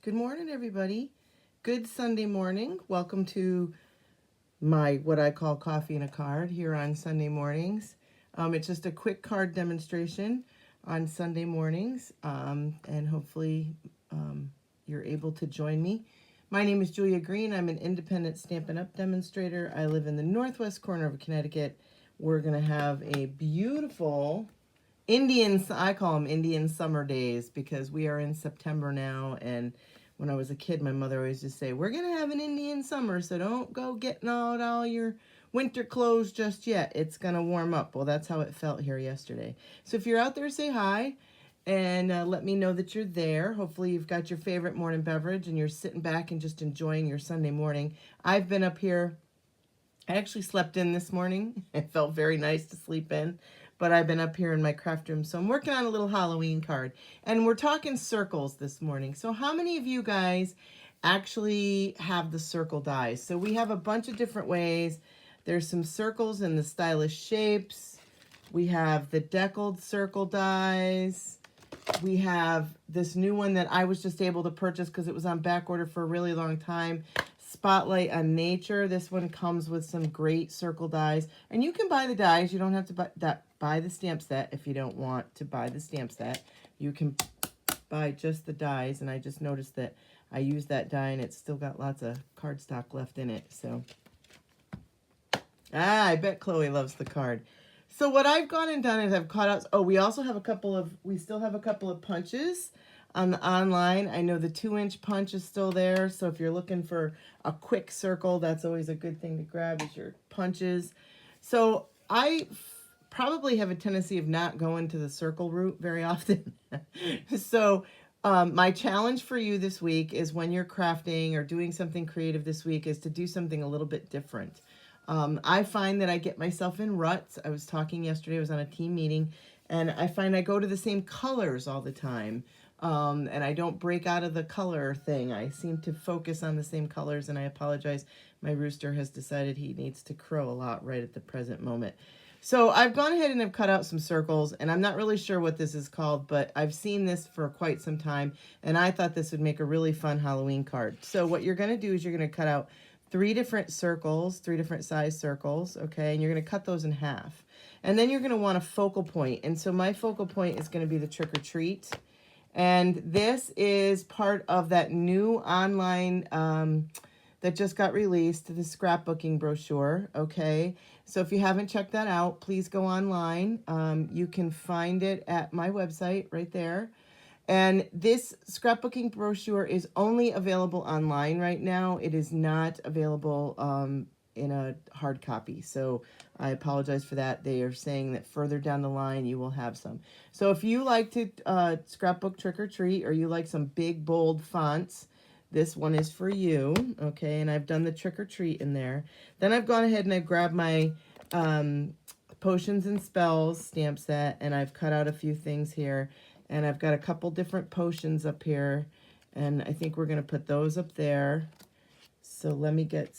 Good morning, everybody. Good Sunday morning. Welcome to my what I call coffee and a card here on Sunday mornings. It's just a quick card demonstration on Sunday mornings, and hopefully you're able to join me. My name is Julia Green. I'm an independent Stampin' Up! Demonstrator. I live in the northwest corner of Connecticut. We're going to have a beautiful I call them Indian summer days because we are in September now. And when I was a kid, my mother always just say, we're going to have an Indian summer, so don't go getting out all your winter clothes just yet. It's going to warm up. Well, that's how it felt here yesterday. So if you're out there, say hi and let me know that you're there. Hopefully you've got your favorite morning beverage and you're sitting back and just enjoying your Sunday morning. I've been up here. I actually slept in this morning. It felt very nice to sleep in, but I've been up here in my craft room. So I'm working on a little Halloween card, and we're talking circles this morning. So how many of you guys actually have the circle dies? So we have a bunch of different ways. There's some circles in the stylish shapes. We have the deckled circle dies. We have this new one that I was just able to purchase because it was on back order for a really long time. Spotlight on Nature. This one comes with some great circle dies. And you can buy the dies. You don't have to buy the stamp set if you don't want to buy the stamp set. You can buy just the dies. And I just noticed that I used that die and it's still got lots of cardstock left in it. So, I bet Chloe loves the card. So what I've gone and done is I've cut out, we still have a couple of punches on the online. I know the 2-inch punch is still there. So if you're looking for a quick circle, that's always a good thing to grab is your punches. So I probably have a tendency of not going to the circle route very often. So my challenge for you this week is when you're crafting or doing something creative this week is to do something a little bit different. I find that I get myself in ruts. I was talking yesterday, I was on a team meeting, and I find I go to the same colors all the time. And I don't break out of the color thing. I seem to focus on the same colors, and I apologize. My rooster has decided he needs to crow a lot right at the present moment. So I've gone ahead and have cut out some circles, and I'm not really sure what this is called, but I've seen this for quite some time, and I thought this would make a really fun Halloween card. So what you're going to do is you're going to cut out 3 different circles, 3 different size circles, okay? And you're going to cut those in half. And then you're going to want a focal point. And so my focal point is going to be the trick or treat. And this is part of that new online that just got released, the scrapbooking brochure, okay? So if you haven't checked that out, please go online. You can find it at my website right there. And this scrapbooking brochure is only available online right now. It is not available in a hard copy. So I apologize for that. They are saying that further down the line you will have some. So if you like to scrapbook trick or treat, or you like some big bold fonts, this one is for you. Okay, and I've done the trick or treat in there. Then I've gone ahead and I've grabbed my Potions and Spells stamp set, and I've cut out a few things here. And I've got a couple different potions up here, and I think we're going to put those up there. So let me get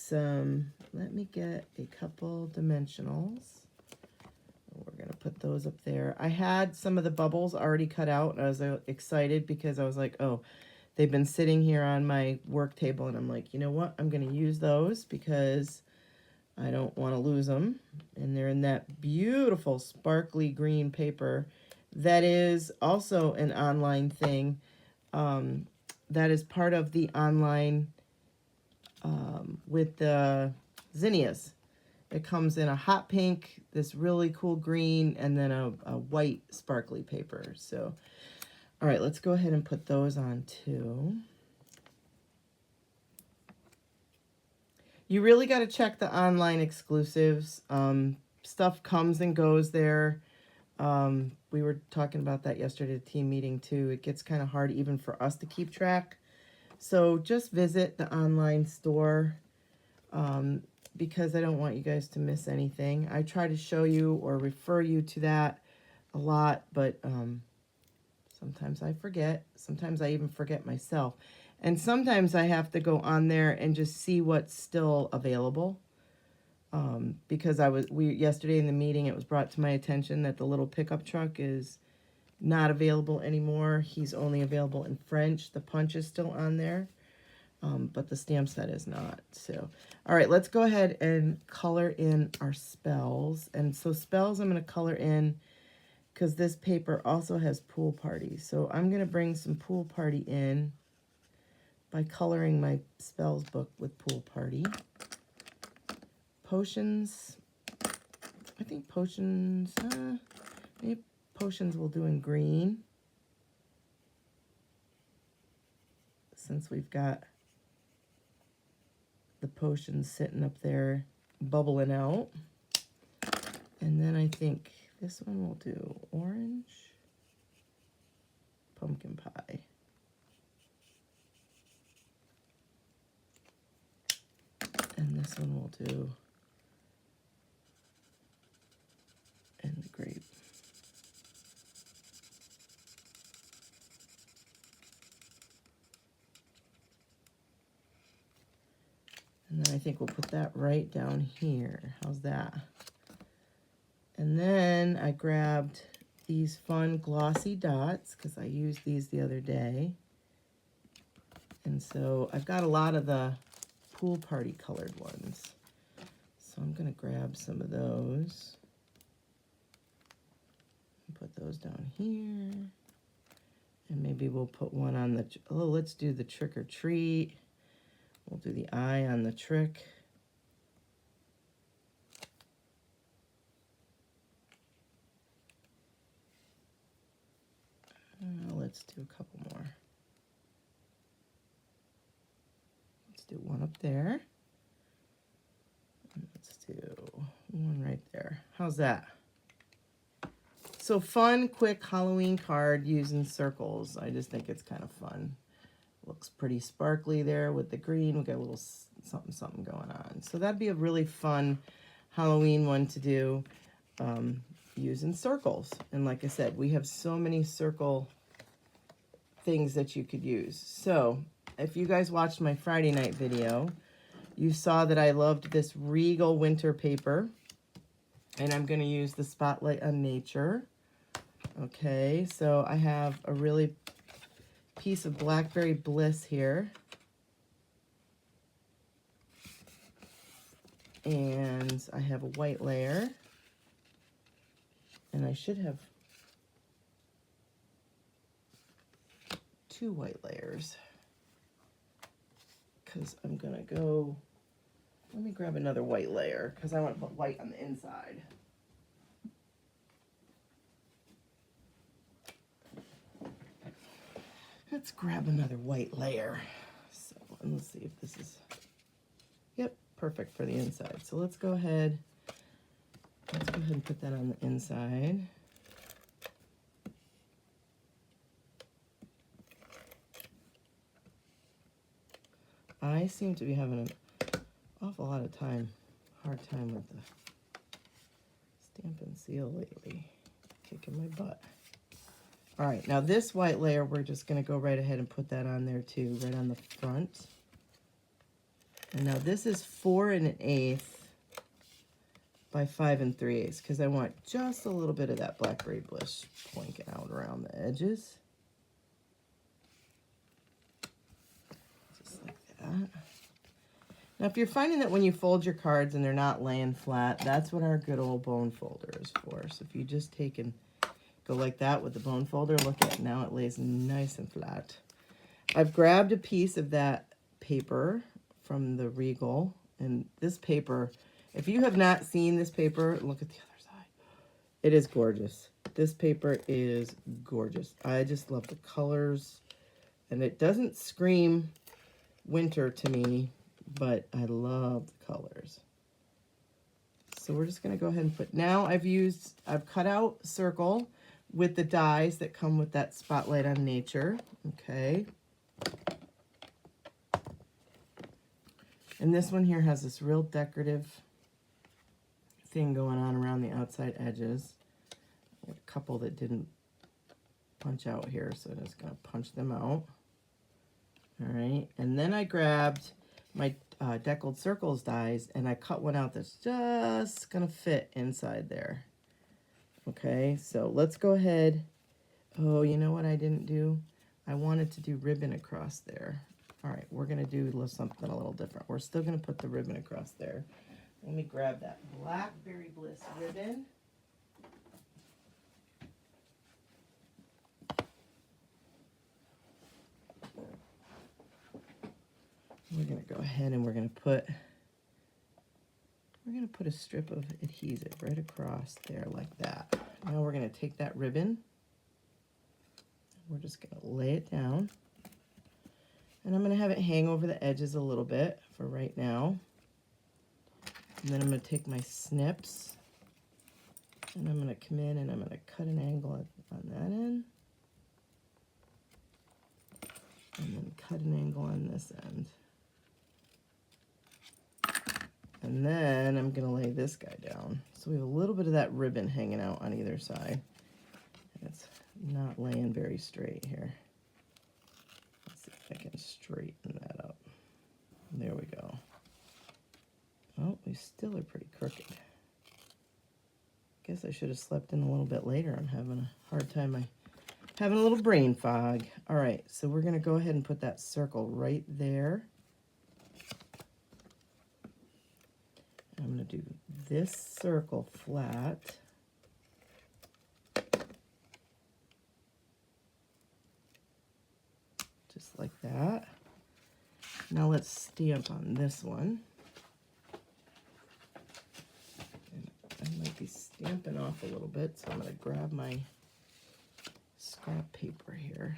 a couple dimensionals. We're going to put those up there. I had some of the bubbles already cut out, and I was excited because I was like, oh, they've been sitting here on my work table, and I'm like, you know what? I'm going to use those because I don't want to lose them. And they're in that beautiful sparkly green paper. That is also an online thing. That is part of the online with the zinnias. It comes in a hot pink, this really cool green, and then a white sparkly paper. So, all right, let's go ahead and put those on too. You really got to check the online exclusives. Stuff comes and goes there. We were talking about that yesterday at the team meeting too. It gets kind of hard even for us to keep track. So just visit the online store because I don't want you guys to miss anything. I try to show you or refer you to that a lot, but sometimes I forget. Sometimes I even forget myself. And sometimes I have to go on there and just see what's still available. Because yesterday in the meeting, it was brought to my attention that the little pickup truck is not available anymore. He's only available in French. The punch is still on there, but the stamp set is not. So, all right, let's go ahead and color in our spells. And so spells I'm going to color in because this paper also has pool party. So I'm going to bring some pool party in by coloring my spells book with pool party. Potions, I think potions, maybe potions we'll do in green, since we've got the potions sitting up there bubbling out. And then I think this one we'll do orange, pumpkin pie. And this one we'll do in the grape. And then I think we'll put that right down here. How's that? And then I grabbed these fun glossy dots because I used these the other day. And so I've got a lot of the pool party colored ones. So I'm going to grab some of those and put those down here. And maybe we'll put one on the, oh, let's do the trick or treat. We'll do the eye on the trick. Let's do a couple more. Let's do one up there. And let's do one right there. How's that? So fun, quick Halloween card using circles. I just think it's kind of fun. Looks pretty sparkly there with the green. We got a little something going on. So that'd be a really fun Halloween one to do using circles. And like I said, we have so many circle things that you could use. So if you guys watched my Friday night video, you saw that I loved this Regal winter paper. And I'm going to use the Spotlight on Nature. Okay, so I have a really piece of Blackberry Bliss here. And I have a white layer. And I should have 2 white layers. Because I'm going to go, let me grab another white layer because I want to put white on the inside. Let's grab another white layer. So, and let's see if this is, yep, perfect for the inside. So let's go ahead and put that on the inside. I seem to be having an awful lot of hard time with the Stampin' Seal lately. Kicking my butt. All right, now this white layer, we're just going to go right ahead and put that on there too, right on the front. And now this is 4 1/8 by 5 3/8 because I want just a little bit of that Blackberry Bliss pointing out around the edges. Just like that. Now, if you're finding that when you fold your cards and they're not laying flat, that's what our good old bone folder is for. So if you just take and go like that with the bone folder, look at it now, it lays nice and flat. I've grabbed a piece of that paper from the Regal, and this paper, if you have not seen this paper, look at the other side. It is gorgeous. This paper is gorgeous. I just love the colors, and it doesn't scream winter to me, but I love the colors. So we're just going to go ahead and put, now I've cut out circle with the dies that come with that Spotlight on Nature. Okay. And this one here has this real decorative thing going on around the outside edges. I have a couple that didn't punch out here, so I'm just going to punch them out. All right. And then I grabbed my Deckled Circles dies, and I cut one out that's just going to fit inside there. Okay, so let's go ahead. Oh, you know what I didn't do? I wanted to do ribbon across there. All right, we're gonna do something a little different. We're still gonna put the ribbon across there. Let me grab that Blackberry Bliss ribbon. We're gonna go ahead and we're gonna put a strip of adhesive right across there like that. Now we're gonna take that ribbon. We're just gonna lay it down. And I'm gonna have it hang over the edges a little bit for right now. And then I'm gonna take my snips and I'm gonna come in and I'm gonna cut an angle on that end. And then cut an angle on this end. And then I'm gonna lay this guy down. So we have a little bit of that ribbon hanging out on either side. And it's not laying very straight here. Let's see if I can straighten that up. There we go. Oh, we still are pretty crooked. Guess I should have slept in a little bit later. I'm having a hard time. I'm having a little brain fog. All right, so we're gonna go ahead and put that circle right there. I'm gonna do this circle flat. Just like that. Now let's stamp on this one. And I might be stamping off a little bit, so I'm gonna grab my scrap paper here.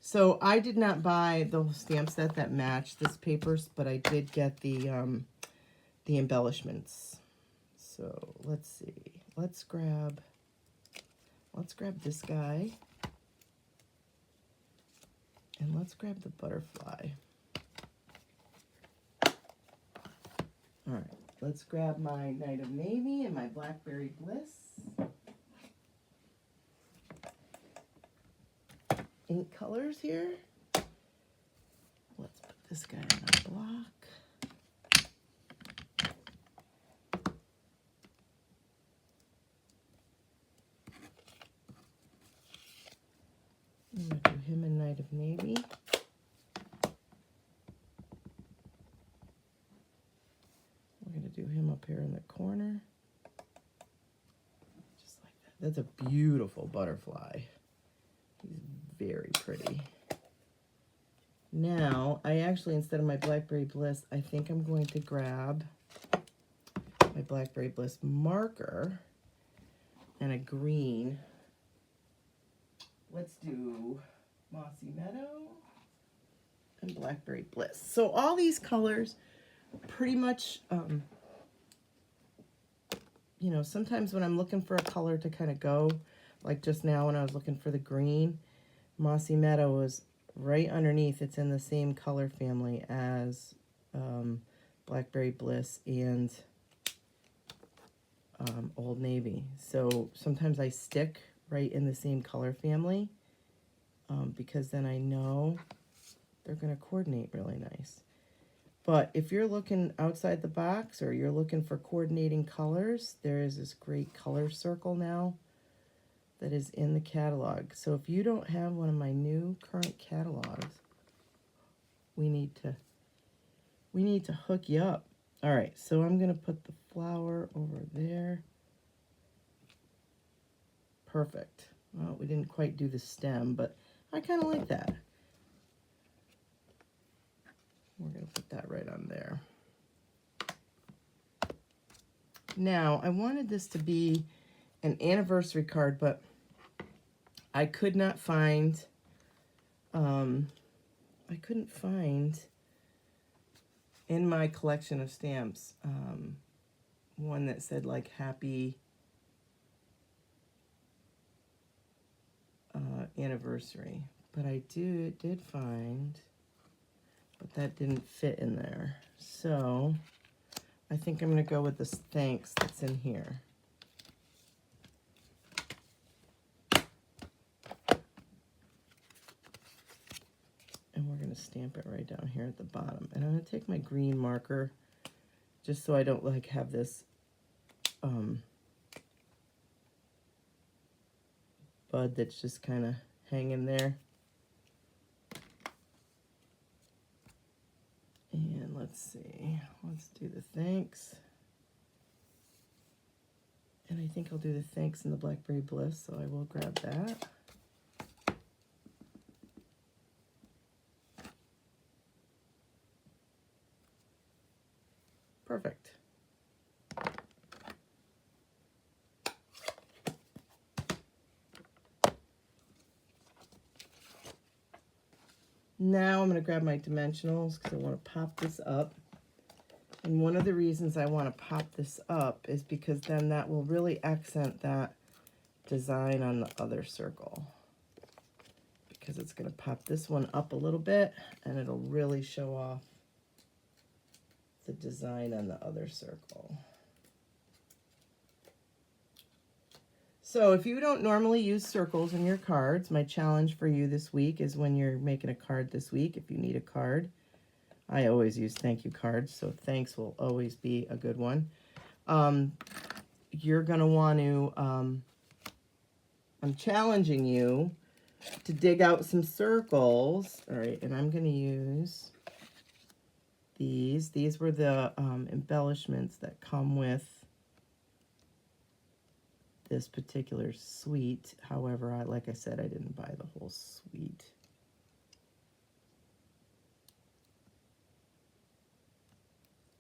So I did not buy the stamp set that matched this paper, but I did get the embellishments. So let's see. Let's grab this guy. And let's grab the butterfly. All right, let's grab my Night of Navy and my Blackberry Bliss. Ink colors here. Let's put this guy on a block. I'm going to do him in Night of Navy. We're going to do him up here in the corner. Just like that. That's a beautiful butterfly. He's very pretty. Now, I actually, instead of my Blackberry Bliss, I think I'm going to grab my Blackberry Bliss marker and a green. Let's do Mossy Meadow and Blackberry Bliss. So all these colors pretty much, you know, sometimes when I'm looking for a color to kind of go, like just now when I was looking for the green, Mossy Meadow was right underneath. It's in the same color family as Blackberry Bliss and Old Navy. So sometimes I stick right in the same color family because then I know they're going to coordinate really nice. But if you're looking outside the box or you're looking for coordinating colors, there is this great color circle now that is in the catalog. So if you don't have one of my new current catalogs, we need to hook you up. All right, so I'm going to put the flower over there. Perfect. Well, we didn't quite do the stem, but I kind of like that. We're going to put that right on there. Now, I wanted this to be an anniversary card, but I could not find, I couldn't find in my collection of stamps one that said like happy anniversary. But I did find, but that didn't fit in there. So I think I'm going to go with this thanks that's in here. And we're going to stamp it right down here at the bottom. And I'm going to take my green marker just so I don't like have this bud that's just kind of hanging there. And let's see, let's do the thanks. And I think I'll do the thanks in the Blackberry Bliss, so I will grab that. Perfect. Now I'm going to grab my dimensionals because I want to pop this up. And one of the reasons I want to pop this up is because then that will really accent that design on the other circle. Because it's going to pop this one up a little bit and it'll really show off the design on the other circle. So if you don't normally use circles in your cards, my challenge for you this week is when you're making a card this week, if you need a card, I always use thank you cards, so thanks will always be a good one. You're going to want to, I'm challenging you to dig out some circles. All right, and I'm going to use these. These were the embellishments that come with this particular suite. However, like I said, I didn't buy the whole suite.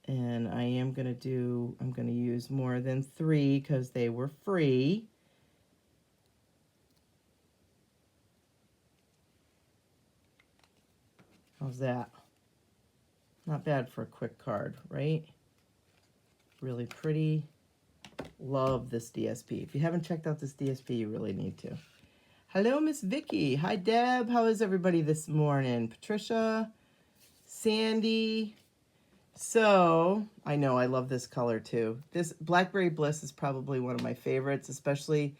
And I'm going to use more than 3 because they were free. How's that? Not bad for a quick card, right? Really pretty. Love this DSP. If you haven't checked out this DSP, you really need to. Hello, Miss Vicky. Hi, Deb. How is everybody this morning? Patricia, Sandy. So, I know I love this color too. This Blackberry Bliss is probably one of my favorites, especially,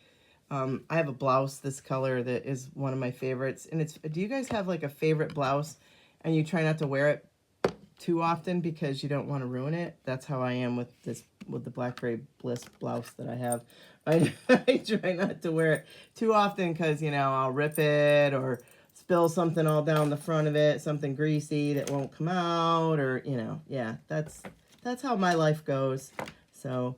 I have a blouse this color that is one of my favorites. And do you guys have like a favorite blouse and you try not to wear it too often because you don't want to ruin it? That's how I am with the Blackberry Bliss blouse that I have. I try not to wear it too often because, you know, I'll rip it or spill something all down the front of it, something greasy that won't come out, or, you know, yeah, that's how my life goes. So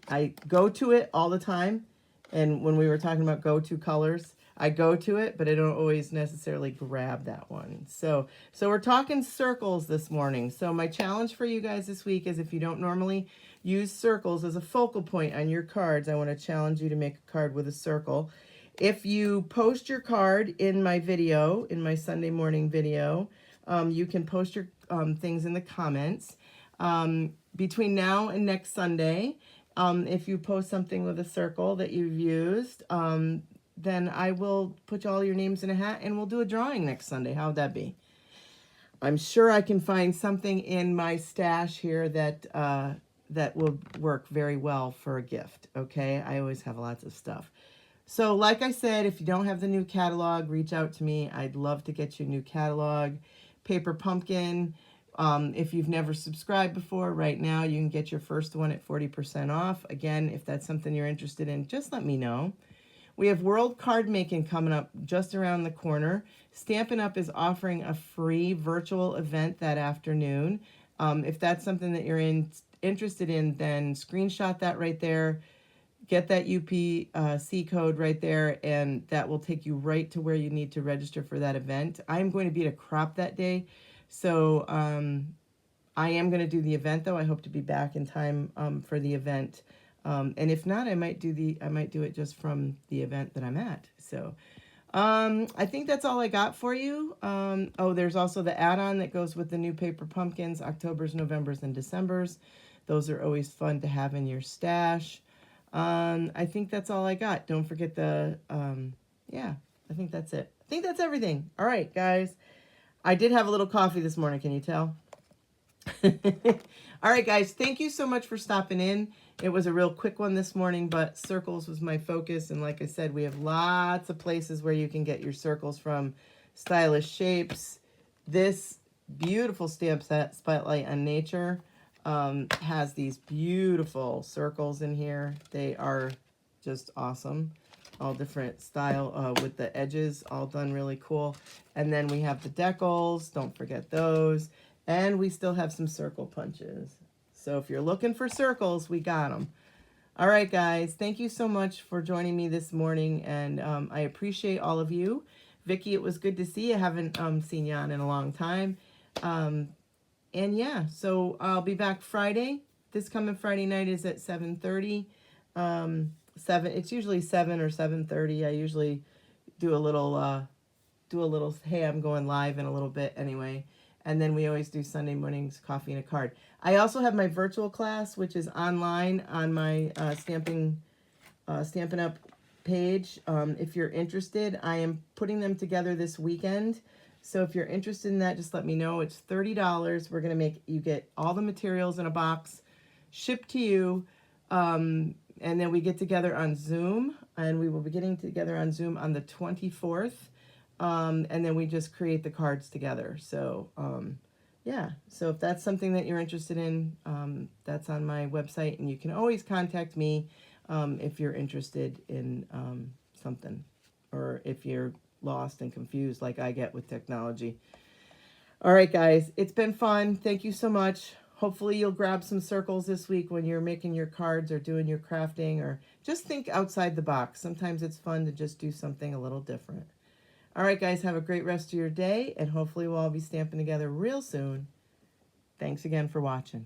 I go to it all the time. And when we were talking about go-to colors, I go to it, but I don't always necessarily grab that one. So we're talking circles this morning. So my challenge for you guys this week is if you don't normally use circles as a focal point on your cards, I want to challenge you to make a card with a circle. If you post your card in my video, in my Sunday morning video, you can post your things in the comments. Between now and next Sunday, if you post something with a circle that you've used, then I will put all your names in a hat and we'll do a drawing next Sunday. How would that be? I'm sure I can find something in my stash here that will work very well for a gift, okay? I always have lots of stuff. So like I said, if you don't have the new catalog, reach out to me. I'd love to get you a new catalog. Paper Pumpkin. If you've never subscribed before, right now you can get your first one at 40% off. Again, if that's something you're interested in, just let me know. We have World Card Making coming up just around the corner. Stampin' Up! Is offering a free virtual event that afternoon. If that's something that you're interested in, then screenshot that right there. Get that UPC code right there, and that will take you right to where you need to register for that event. I'm going to be at a crop that day, so I am going to do the event, though. I hope to be back in time for the event. And if not, I might do it just from the event that I'm at. So I think that's all I got for you. Oh, there's also the add-on that goes with the new Paper Pumpkins, Octobers, Novembers, and Decembers. Those are always fun to have in your stash. I think that's all I got. Don't forget yeah, I think that's it. I think that's everything. All right, guys. I did have a little coffee this morning. Can you tell? All right, guys. Thank you so much for stopping in. It was a real quick one this morning, but circles was my focus. And like I said, we have lots of places where you can get your circles from. Stylish Shapes. This beautiful stamp set, Spotlight on Nature, has these beautiful circles in here. They are just awesome. all different style with the edges all done really cool. And then we have the decals, don't forget those. And we still have some circle punches. So if you're looking for circles, we got them. All right, guys, thank you so much for joining me this morning, and I appreciate all of you. Vicki, it was good to see you. I haven't seen you on in a long time. And yeah, so I'll be back Friday. This coming Friday night is at 7:30. 7. It's usually 7 or 7:30. I usually do a little hey, I'm going live in a little bit anyway. And then we always do Sunday mornings, coffee and a card. I also have my virtual class, which is online on my Stampin' Up page. If you're interested, I am putting them together this weekend. So if you're interested in that, just let me know. It's $30. We're going to make you get all the materials in a box shipped to you. And then we get together on Zoom, and we will be getting together on Zoom on the 24th. And then we just create the cards together. So, yeah. So if that's something that you're interested in, that's on my website, and you can always contact me if you're interested in something, or if you're lost and confused like I get with technology. All right, guys, it's been fun. Thank you so much. Hopefully you'll grab some circles this week when you're making your cards or doing your crafting, or just think outside the box. Sometimes it's fun to just do something a little different. All right, guys, have a great rest of your day, and hopefully we'll all be stamping together real soon. Thanks again for watching.